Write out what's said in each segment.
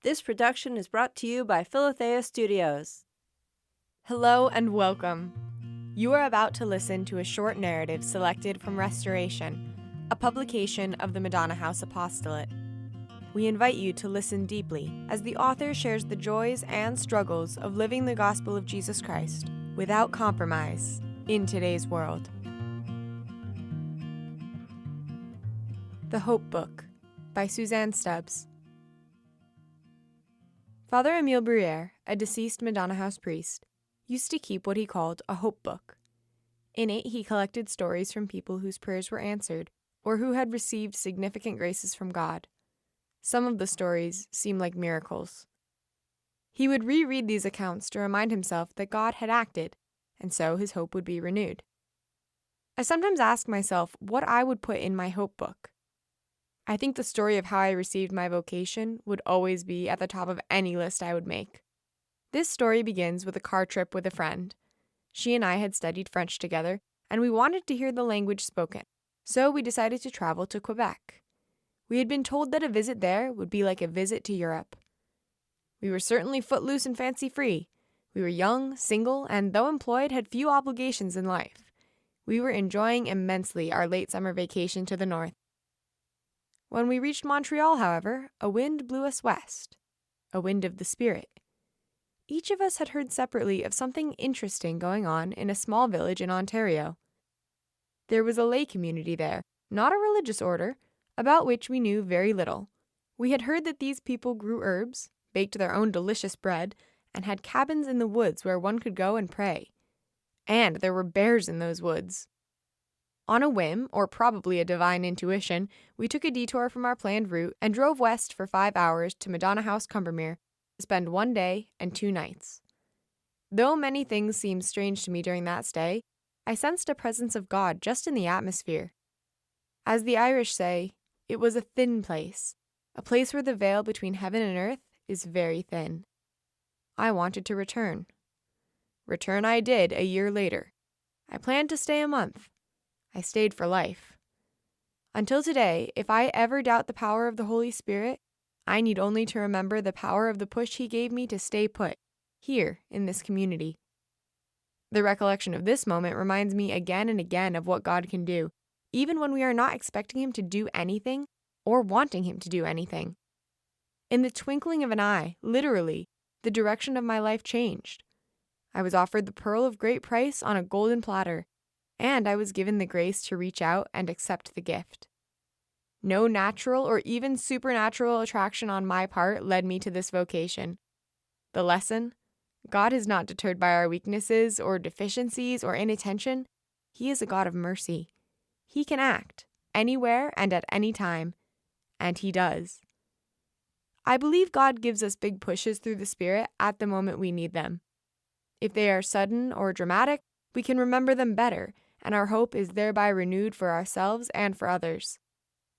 This production is brought to you by Philothea Studios. Hello and welcome. You are about to listen to a short narrative selected from Restoration, a publication of the Madonna House Apostolate. We invite you to listen deeply as the author shares the joys and struggles of living the gospel of Jesus Christ without compromise in today's world. The Hope Book by Suzanne Stubbs. Father Emile Bruyère, a deceased Madonna House priest, used to keep what he called a hope book. In it, he collected stories from people whose prayers were answered or who had received significant graces from God. Some of the stories seemed like miracles. He would reread these accounts to remind himself that God had acted, and so his hope would be renewed. I sometimes ask myself what I would put in my hope book. I think the story of how I received my vocation would always be at the top of any list I would make. This story begins with a car trip with a friend. She and I had studied French together, and we wanted to hear the language spoken, so we decided to travel to Quebec. We had been told that a visit there would be like a visit to Europe. We were certainly footloose and fancy-free. We were young, single, and though employed, had few obligations in life. We were enjoying immensely our late summer vacation to the north. When we reached Montreal, however, a wind blew us west, a wind of the Spirit. Each of us had heard separately of something interesting going on in a small village in Ontario. There was a lay community there, not a religious order, about which we knew very little. We had heard that these people grew herbs, baked their own delicious bread, and had cabins in the woods where one could go and pray. And there were bears in those woods. On a whim, or probably a divine intuition, we took a detour from our planned route and drove west for 5 hours to Madonna House, Combermere, to spend 1 day and 2 nights. Though many things seemed strange to me during that stay, I sensed a presence of God just in the atmosphere. As the Irish say, it was a thin place, a place where the veil between heaven and earth is very thin. I wanted to return. Return I did a year later. I planned to stay a month. I stayed for life. Until today, if I ever doubt the power of the Holy Spirit, I need only to remember the power of the push He gave me to stay put, here in this community. The recollection of this moment reminds me again and again of what God can do, even when we are not expecting Him to do anything or wanting Him to do anything. In the twinkling of an eye, literally, the direction of my life changed. I was offered the pearl of great price on a golden platter, and I was given the grace to reach out and accept the gift. No natural or even supernatural attraction on my part led me to this vocation. The lesson? God is not deterred by our weaknesses or deficiencies or inattention. He is a God of mercy. He can act, anywhere and at any time, and He does. I believe God gives us big pushes through the Spirit at the moment we need them. If they are sudden or dramatic, we can remember them better, and our hope is thereby renewed for ourselves and for others.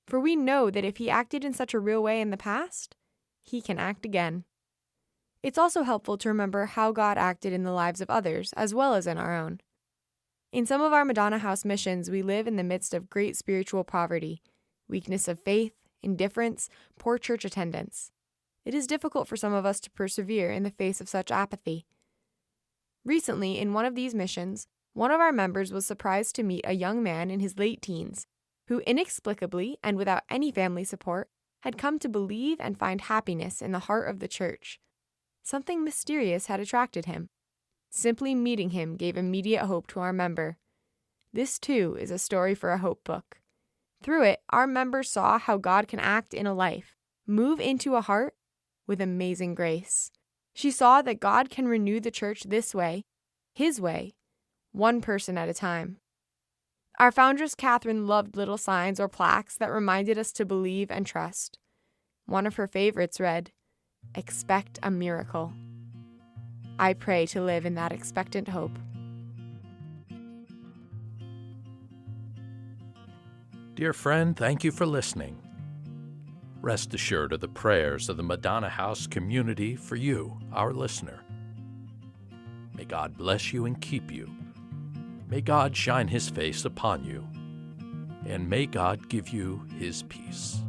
For we know that if He acted in such a real way in the past, He can act again. It's also helpful to remember how God acted in the lives of others as well as in our own. In some of our Madonna House missions, we live in the midst of great spiritual poverty, weakness of faith, indifference, poor church attendance. It is difficult for some of us to persevere in the face of such apathy. Recently, in one of these missions, one of our members was surprised to meet a young man in his late teens who inexplicably and without any family support had come to believe and find happiness in the heart of the church. Something mysterious had attracted him. Simply meeting him gave immediate hope to our member. This, too, is a story for a hope book. Through it, our member saw how God can act in a life, move into a heart with amazing grace. She saw that God can renew the church this way, His way, one person at a time. Our foundress Catherine loved little signs or plaques that reminded us to believe and trust. One of her favorites read, "Expect a miracle." I pray to live in that expectant hope. Dear friend, thank you for listening. Rest assured of the prayers of the Madonna House community for you, our listener. May God bless you and keep you. May God shine His face upon you, and may God give you His peace.